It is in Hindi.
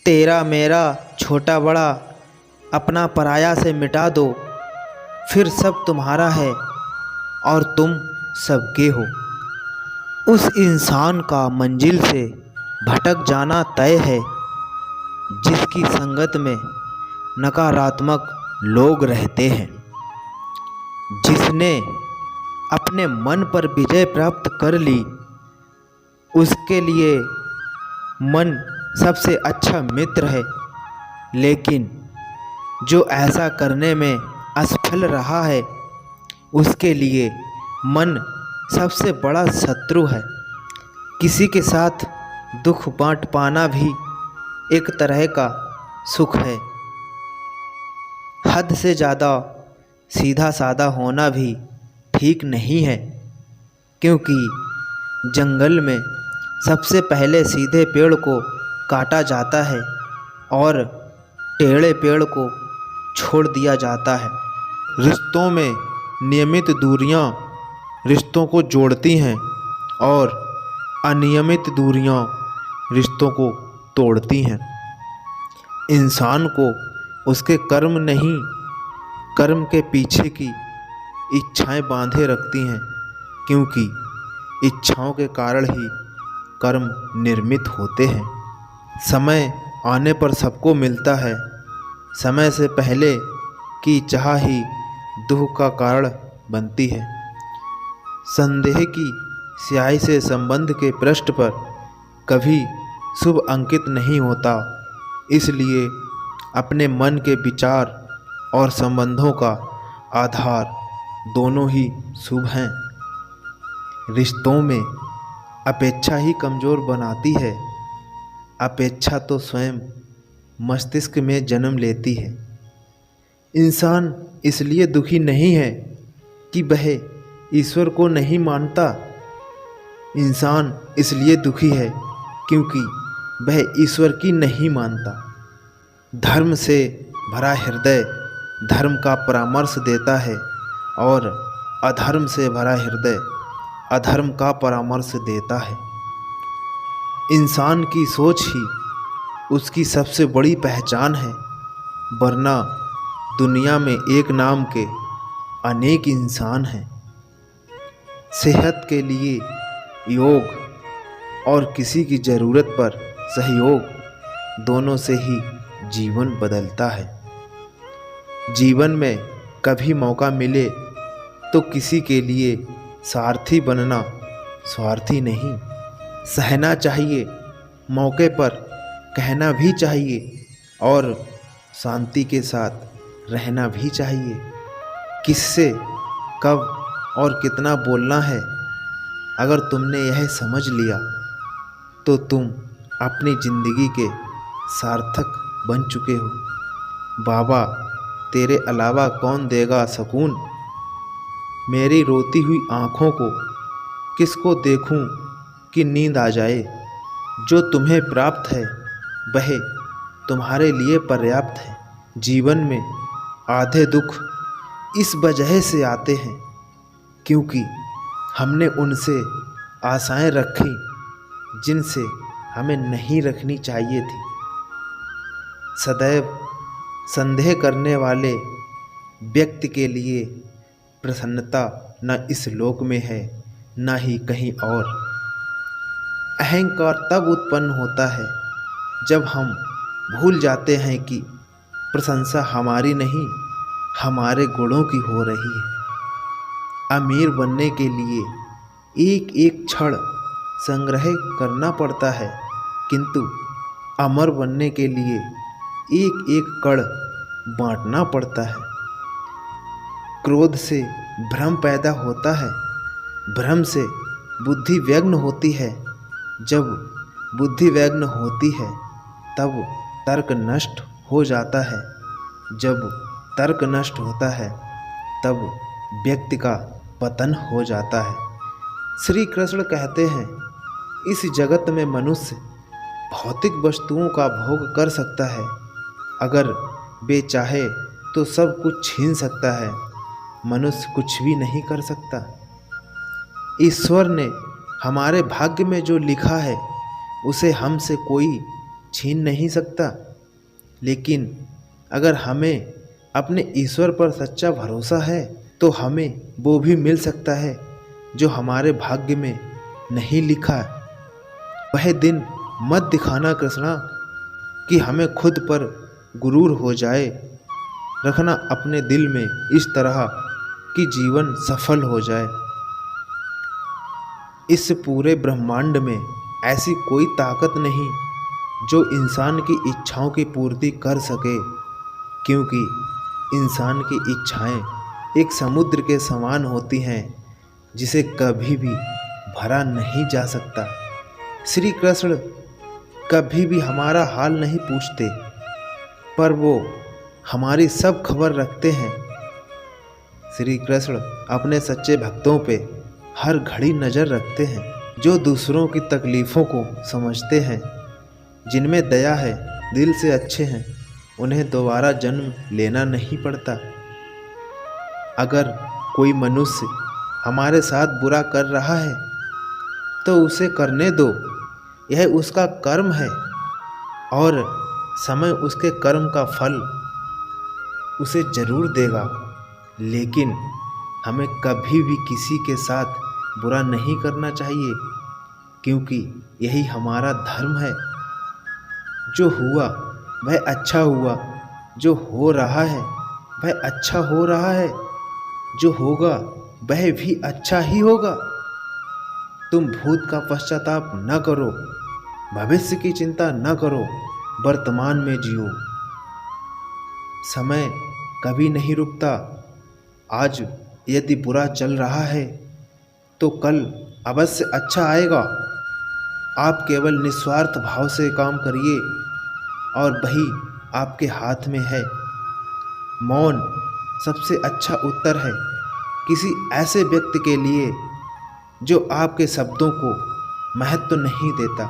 तेरा मेरा छोटा बड़ा अपना पराया से मिटा दो, फिर सब तुम्हारा है और तुम सबके हो। उस इंसान का मंजिल से भटक जाना तय है जिसकी संगत में नकारात्मक लोग रहते हैं। जिसने अपने मन पर विजय प्राप्त कर ली, उसके लिए मन सबसे अच्छा मित्र है, लेकिन जो ऐसा करने में असफल रहा है, उसके लिए मन सबसे बड़ा शत्रु है। किसी के साथ दुख बांट पाना भी एक तरह का सुख है। हद से ज़्यादा सीधा साधा होना भी ठीक नहीं है, क्योंकि जंगल में सबसे पहले सीधे पेड़ को काटा जाता है और टेढ़े पेड़ को छोड़ दिया जाता है। रिश्तों में नियमित दूरियां रिश्तों को जोड़ती हैं और अनियमित दूरियां रिश्तों को तोड़ती हैं। इंसान को उसके कर्म नहीं, कर्म के पीछे की इच्छाएं बांधे रखती हैं, क्योंकि इच्छाओं के कारण ही कर्म निर्मित होते हैं। समय आने पर सबको मिलता है। समय से पहले की चाह ही दुख का कारण बनती है। संदेह की स्याही से संबंध के पृष्ठ पर कभी शुभ अंकित नहीं होता, इसलिए अपने मन के विचार और संबंधों का आधार दोनों ही शुभ हैं। रिश्तों में अपेक्षा ही कमज़ोर बनाती है। अपेक्षा तो स्वयं मस्तिष्क में जन्म लेती है। इंसान इसलिए दुखी नहीं है कि वह ईश्वर को नहीं मानता। इंसान इसलिए दुखी है क्योंकि वह ईश्वर की नहीं मानता। धर्म से भरा हृदय धर्म का परामर्श देता है और अधर्म से भरा हृदय अधर्म का परामर्श देता है। इंसान की सोच ही उसकी सबसे बड़ी पहचान है, वरना दुनिया में एक नाम के अनेक इंसान हैं। सेहत के लिए योग और किसी की ज़रूरत पर सहयोग, दोनों से ही जीवन बदलता है। जीवन में कभी मौका मिले तो किसी के लिए सारथी बनना स्वार्थी नहीं। सहना चाहिए, मौके पर कहना भी चाहिए और शांति के साथ रहना भी चाहिए। किससे कब और कितना बोलना है, अगर तुमने यह समझ लिया तो तुम अपनी ज़िंदगी के सार्थक बन चुके हो। बाबा, तेरे अलावा कौन देगा सुकून? मेरी रोती हुई आँखों को किसको देखूं कि नींद आ जाए? जो तुम्हें प्राप्त है वह तुम्हारे लिए पर्याप्त है। जीवन में आधे दुख इस वजह से आते हैं क्योंकि हमने उनसे आशाएं रखी जिनसे हमें नहीं रखनी चाहिए थी। सदैव संदेह करने वाले व्यक्ति के लिए प्रसन्नता न इस लोक में है न ही कहीं और। अहंकार तब उत्पन्न होता है जब हम भूल जाते हैं कि प्रशंसा हमारी नहीं, हमारे गुणों की हो रही है। अमीर बनने के लिए एक एक क्षण संग्रह करना पड़ता है, किंतु अमर बनने के लिए एक एक कण बांटना पड़ता है। क्रोध से भ्रम पैदा होता है, भ्रम से बुद्धि व्यग्न होती है। जब बुद्धि व्यग्न होती है तब तर्क नष्ट हो जाता है। जब तर्क नष्ट होता है तब व्यक्ति का पतन हो जाता है। श्री कृष्ण कहते हैं, इस जगत में मनुष्य भौतिक वस्तुओं का भोग कर सकता है, अगर वे चाहे तो सब कुछ छीन सकता है, मनुष्य कुछ भी नहीं कर सकता। ईश्वर ने हमारे भाग्य में जो लिखा है उसे हमसे कोई छीन नहीं सकता, लेकिन अगर हमें अपने ईश्वर पर सच्चा भरोसा है तो हमें वो भी मिल सकता है जो हमारे भाग्य में नहीं लिखा। वह दिन मत दिखाना कृष्णा कि हमें खुद पर गुरूर हो जाए। रखना अपने दिल में इस तरह कि जीवन सफल हो जाए। इस पूरे ब्रह्मांड में ऐसी कोई ताकत नहीं जो इंसान की इच्छाओं की पूर्ति कर सके, क्योंकि इंसान की इच्छाएं एक समुद्र के समान होती हैं जिसे कभी भी भरा नहीं जा सकता। श्री कृष्ण कभी भी हमारा हाल नहीं पूछते, पर वो हमारी सब खबर रखते हैं। श्री कृष्ण अपने सच्चे भक्तों पे हर घड़ी नज़र रखते हैं, जो दूसरों की तकलीफ़ों को समझते हैं, जिनमें दया है, दिल से अच्छे हैं, उन्हें दोबारा जन्म लेना नहीं पड़ता। अगर कोई मनुष्य हमारे साथ बुरा कर रहा है तो उसे करने दो, यह उसका कर्म है और समय उसके कर्म का फल उसे जरूर देगा। लेकिन हमें कभी भी किसी के साथ बुरा नहीं करना चाहिए, क्योंकि यही हमारा धर्म है। जो हुआ वह अच्छा हुआ, जो हो रहा है वह अच्छा हो रहा है, जो होगा वह भी अच्छा ही होगा। तुम भूत का पश्चाताप न करो, भविष्य की चिंता न करो, वर्तमान में जियो। समय कभी नहीं रुकता। आज यदि बुरा चल रहा है तो कल अवश्य अच्छा आएगा। आप केवल निस्वार्थ भाव से काम करिए और वही आपके हाथ में है। मौन सबसे अच्छा उत्तर है किसी ऐसे व्यक्ति के लिए जो आपके शब्दों को महत्व नहीं देता।